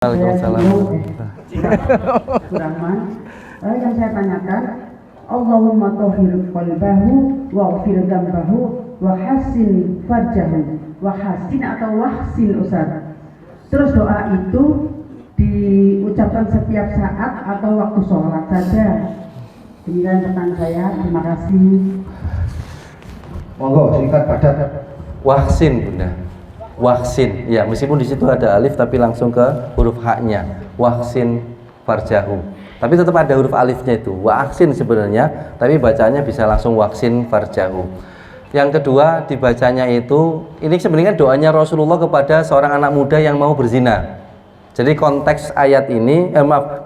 Waalaikumsalam. Yang saya tanyakan, Allahumma tahhir qalbahu waghfir dzambahu wa hassin farjahu wa hassin atau wahsin Ustaz. Terus doa itu diucapkan setiap saat atau waktu sholat saja. Demikian pertanyaan saya. Terima kasih. Monggo singkat padat. Wahsin Bunda. Wahsin, ya meskipun di situ ada alif tapi langsung ke huruf haknya. Wahsin farjahu. Tapi tetap ada huruf alifnya itu. Wahsin sebenarnya, tapi bacanya bisa langsung wahsin farjahu. Yang kedua dibacanya itu, ini sebenarnya doanya Rasulullah kepada seorang anak muda yang mau berzina. Jadi konteks ayat ini,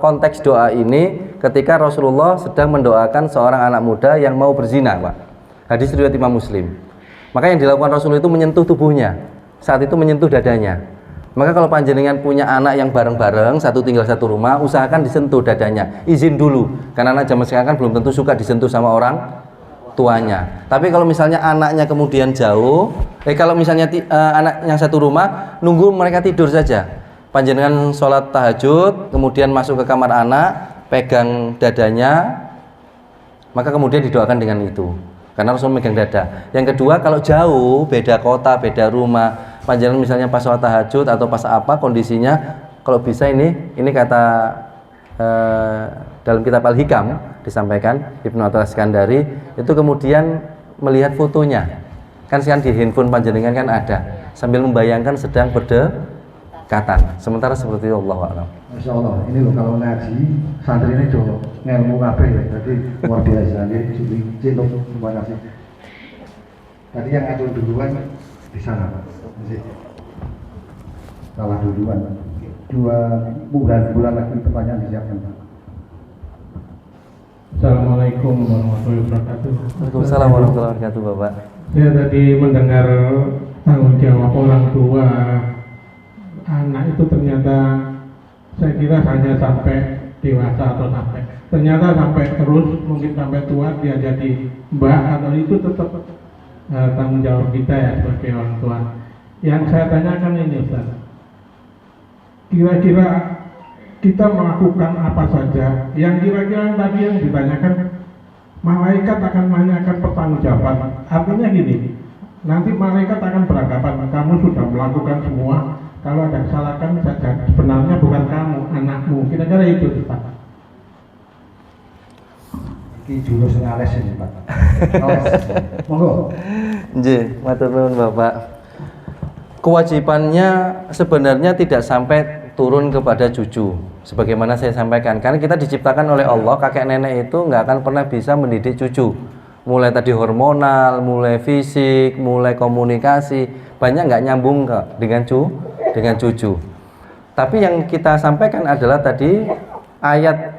konteks doa ini ketika Rasulullah sedang mendoakan seorang anak muda yang mau berzina, Pak. Hadis riwayat Imam Muslim. Maka yang dilakukan Rasul itu menyentuh tubuhnya. Saat itu menyentuh dadanya. Maka kalau panjenengan punya anak yang bareng-bareng, satu tinggal satu rumah, usahakan disentuh dadanya. Izin dulu, karena anak zaman sekarang kan belum tentu suka disentuh sama orang tuanya. Tapi kalau misalnya anaknya kemudian jauh, kalau misalnya anak yang satu rumah, nunggu mereka tidur saja. Panjenengan sholat tahajud, kemudian masuk ke kamar anak, pegang dadanya, maka kemudian didoakan dengan itu. Karena Rasul megang dada. Yang kedua, kalau jauh, beda kota, beda rumah, panjenengan misalnya pas sholat tahajud atau pas apa kondisinya, kalau bisa ini kata dalam kitab Al-Hikam disampaikan Ibnu Athaillah Iskandari, itu kemudian melihat fotonya. Kan sekarang di handphone panjenengan kan ada, sambil membayangkan sedang berdekatan. Sementara seperti itu, Allahu a'lam. Masya Allah, ini loh kalau ngaji santri ini do ngelmu kabeh ya, jadi luar biasa. Ini cinta, terima kasih. Tadi yang ngatur duluan di sana, Pak. Salah duluan. 2 bulan lagi pertanyaan disiapkan, Pak. Assalamualaikum warahmatullahi wabarakatuh. Waalaikumsalam warahmatullahi wabarakatuh, Bapak. Saya tadi mendengar tanggung jawab orang tua anak itu ternyata saya kira hanya sampai dewasa atau ternyata sampai terus, mungkin sampai tua dia jadi mbak, atau itu tetap tanggung jawab kita ya sebagai orang tua. Yang saya tanyakan ini Ustaz, kira-kira kita melakukan apa saja yang kira-kira tadi yang ditanyakan, malaikat akan menanyakan pertanggungjawaban. Artinya gini, nanti malaikat akan beranggapan kamu sudah melakukan semua, kalau ada kesalahan saja sebenarnya bukan kamu, anakmu. Kira-kira itu Pak. Ini jurus ngales ini, Pak. Monggo. Nggih, matur nuwun Bapak. Kewajibannya sebenarnya tidak sampai turun kepada cucu. Sebagaimana saya sampaikan, karena kita diciptakan oleh Allah, kakek nenek itu nggak akan pernah bisa mendidik cucu. Mulai tadi hormonal, mulai fisik, mulai komunikasi, banyak nggak nyambung dengan cucu. Tapi yang kita sampaikan adalah tadi ayat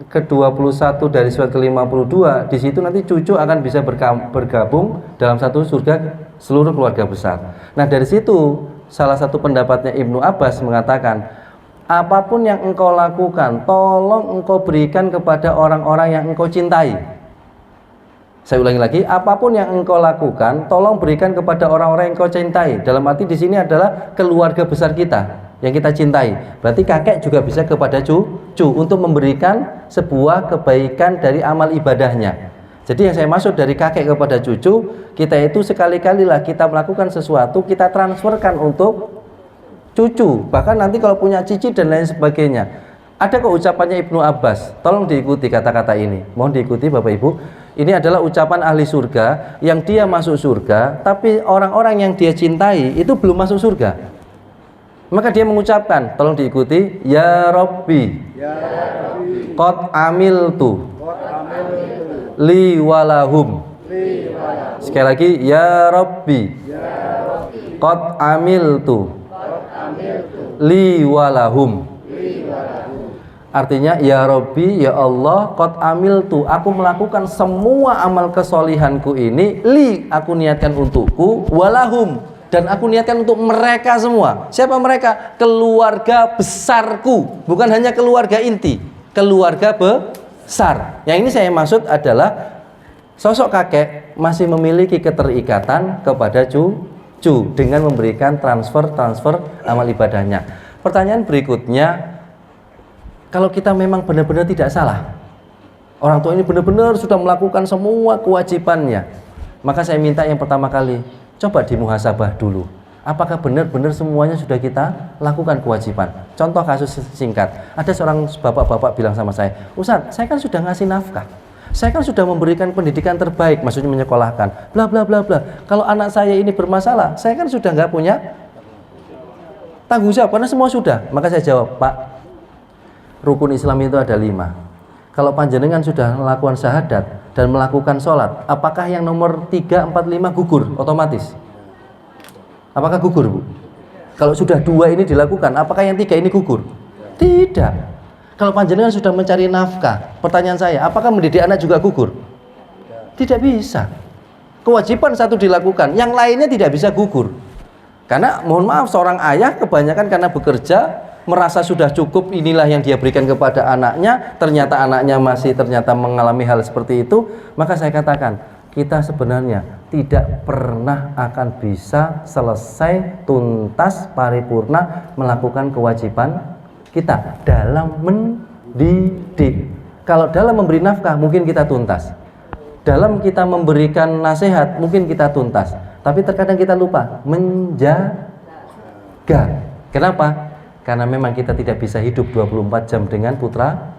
ke-21 dari surat ke-52, di situ nanti cucu akan bisa bergabung dalam satu surga seluruh keluarga besar. Nah, dari situ salah satu pendapatnya Ibnu Abbas mengatakan, apapun yang engkau lakukan, tolong engkau berikan kepada orang-orang yang engkau cintai. Saya ulangi lagi, apapun yang engkau lakukan, tolong berikan kepada orang-orang yang engkau cintai. Dalam arti di sini adalah keluarga besar kita yang kita cintai. Berarti kakek juga bisa kepada cucu untuk memberikan sebuah kebaikan dari amal ibadahnya. Jadi yang saya maksud dari kakek kepada cucu, kita itu sekali-kalilah kita melakukan sesuatu, kita transferkan untuk cucu. Bahkan nanti kalau punya cici dan lain sebagainya. Ada kok ucapannya Ibnu Abbas, tolong diikuti kata-kata ini. Mohon diikuti Bapak Ibu. Ini adalah ucapan ahli surga yang dia masuk surga, tapi orang-orang yang dia cintai itu belum masuk surga. Maka dia mengucapkan, tolong diikuti, ya Rabbi, qad amiltu li walahum. Sekali lagi, ya Rabbi, qad amiltu li walahum. Artinya, ya Rabbi, ya Allah, qad amiltu, aku melakukan semua amal kesolihanku ini, li, aku niatkan untukku, walahum, dan aku niatkan untuk mereka semua. Siapa mereka? Keluarga besarku, bukan hanya keluarga inti, keluarga besar. Yang ini saya maksud adalah sosok kakek masih memiliki keterikatan kepada cucu dengan memberikan transfer amal ibadahnya. Pertanyaan berikutnya, kalau kita memang benar-benar tidak salah, orang tua ini benar-benar sudah melakukan semua kewajibannya, maka saya minta yang pertama kali, coba dimuhasabah dulu. Apakah benar-benar semuanya sudah kita lakukan kewajiban? Contoh kasus singkat, ada seorang bapak-bapak bilang sama saya, Ustadz, saya kan sudah ngasih nafkah, saya kan sudah memberikan pendidikan terbaik, maksudnya menyekolahkan, bla bla bla bla. Kalau anak saya ini bermasalah, saya kan sudah nggak punya tanggung jawab, karena semua sudah. Maka saya jawab, Pak, rukun Islam itu ada 5. Kalau panjenengan sudah melakukan syahadat dan melakukan sholat, apakah yang nomor 3, 4, 5 gugur otomatis? Apakah gugur, Bu? Kalau sudah 2 ini dilakukan, apakah yang 3 ini gugur? Tidak. Kalau panjenengan sudah mencari nafkah, pertanyaan saya, apakah mendidik anak juga gugur? Tidak bisa. Kewajiban satu dilakukan, yang lainnya tidak bisa gugur. Karena mohon maaf, seorang ayah kebanyakan karena bekerja, merasa sudah cukup, inilah yang dia berikan kepada anaknya, ternyata anaknya masih ternyata mengalami hal seperti itu, maka saya katakan, kita sebenarnya tidak pernah akan bisa selesai tuntas paripurna melakukan kewajiban kita dalam mendidik. Kalau dalam memberi nafkah mungkin kita tuntas, dalam kita memberikan nasihat mungkin kita tuntas, tapi terkadang kita lupa menjaga. Kenapa? Karena memang kita tidak bisa hidup 24 jam dengan putra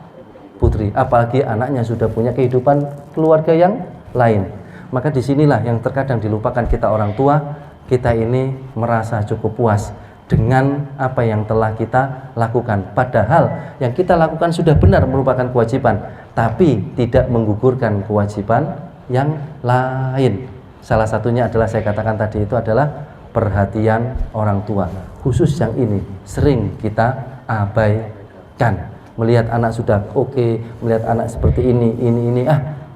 putri, apalagi anaknya sudah punya kehidupan keluarga yang lain. Maka disinilah yang terkadang dilupakan kita orang tua, kita ini merasa cukup puas dengan apa yang telah kita lakukan. Padahal yang kita lakukan sudah benar merupakan kewajiban, tapi tidak menggugurkan kewajiban yang lain. Salah satunya adalah saya katakan tadi itu adalah perhatian orang tua. Khusus yang ini sering kita abaikan. Melihat anak sudah oke, melihat anak seperti ini,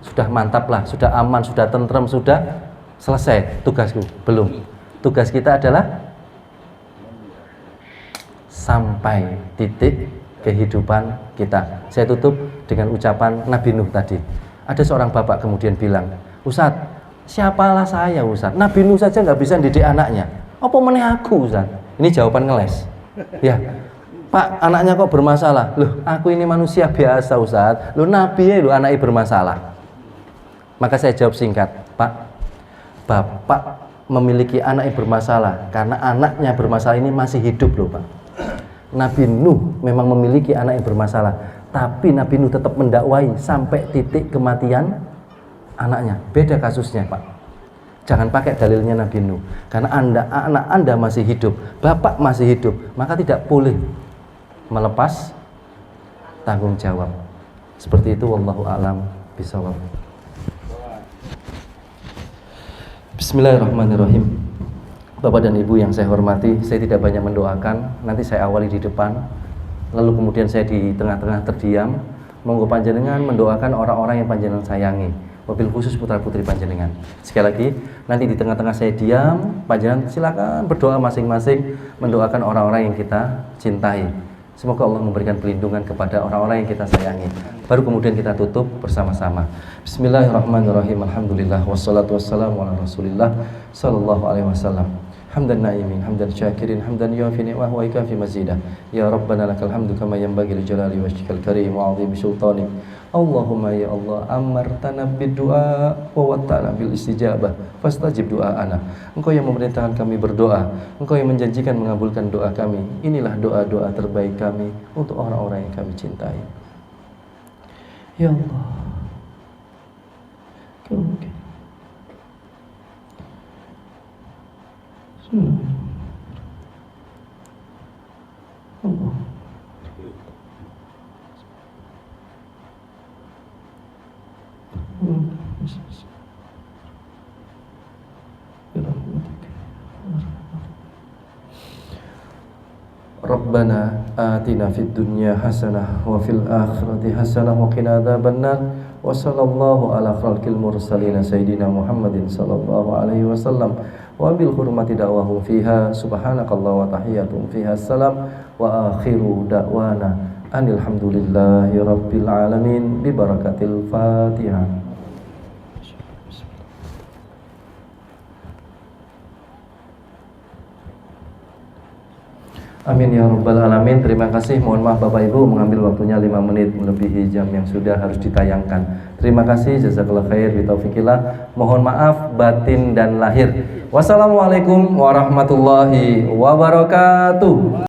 sudah mantap lah, sudah aman, sudah tentrem, sudah selesai tugasku. Belum. Tugas kita adalah sampai titik kehidupan kita. Saya tutup dengan ucapan Nabi Nuh tadi. Ada seorang bapak kemudian bilang, Ustadz, siapalah saya Ustadz? Nabi Nuh saja nggak bisa didik anaknya. Apa meneh aku Ustadz? Ini jawaban ngeles. Ya, Pak, anaknya kok bermasalah? Loh, aku ini manusia biasa Ustadz. Loh, Nabi ya, loh anaknya bermasalah. Maka saya jawab singkat, Pak, Bapak memiliki anak yang bermasalah karena anaknya bermasalah ini masih hidup loh Pak. Nabi Nuh memang memiliki anak yang bermasalah, tapi Nabi Nuh tetap mendakwai sampai titik kematian anaknya. Beda kasusnya Pak. Jangan pakai dalilnya Nabi Nuh, karena anak Anda masih hidup, Bapak masih hidup, maka tidak boleh melepas tanggung jawab. Seperti itu, wallahu a'lam bishawab. Bismillahirrahmanirrahim. Bapak dan Ibu yang saya hormati, saya tidak banyak mendoakan, nanti saya awali di depan, lalu kemudian saya di tengah-tengah terdiam. Monggo panjenengan mendoakan orang-orang yang panjenengan sayangi, wabil khusus putra-putri panjenengan. Sekali lagi, nanti di tengah-tengah saya diam, panjenengan silakan berdoa masing-masing mendoakan orang-orang yang kita cintai. Semoga Allah memberikan perlindungan kepada orang-orang yang kita sayangi. Baru kemudian kita tutup bersama-sama. Bismillahirrahmanirrahim. Alhamdulillah wassalatu wassalamu ala Rasulillah sallallahu alaihi wasallam. Hamdan na'imin, hamdan syakirin, hamdan yuafi ni'mah wa ikafi mazidah. Ya Rabbana lakal hamdu kama yanbaghi li jalali wajhikal karim wa 'azimi sultanik. Allahumma ya Allah, amartana bid-du'a wa watta'na bil istijabah fastajib du'a'ana. Engkau yang memerintahkan kami berdoa, Engkau yang menjanjikan mengabulkan doa kami. Inilah doa-doa terbaik kami untuk orang-orang yang kami cintai. Ya Allah, Allah. Rabbana atina fid dunya hasanah wa fil akhirati hasanah wa qina adzabannar. Wa sallallahu ala khalqil mursalin sayyidina Muhammadin sallallahu alaihi wasallam wa bil hurmati da'wahum fiha subhanakallah wa tahiyatum fiha salam wa akhiru da'wana anil hamdulillahi rabbil alamin bi barakatil Fatihah. Amin ya rabbal alamin. Terima kasih. Mohon maaf Bapak Ibu mengambil waktunya 5 menit melebihi jam yang sudah harus ditayangkan. Terima kasih. Jazakallahu khair. Bitaufikillah. Mohon maaf batin dan lahir. Wassalamualaikum warahmatullahi wabarakatuh.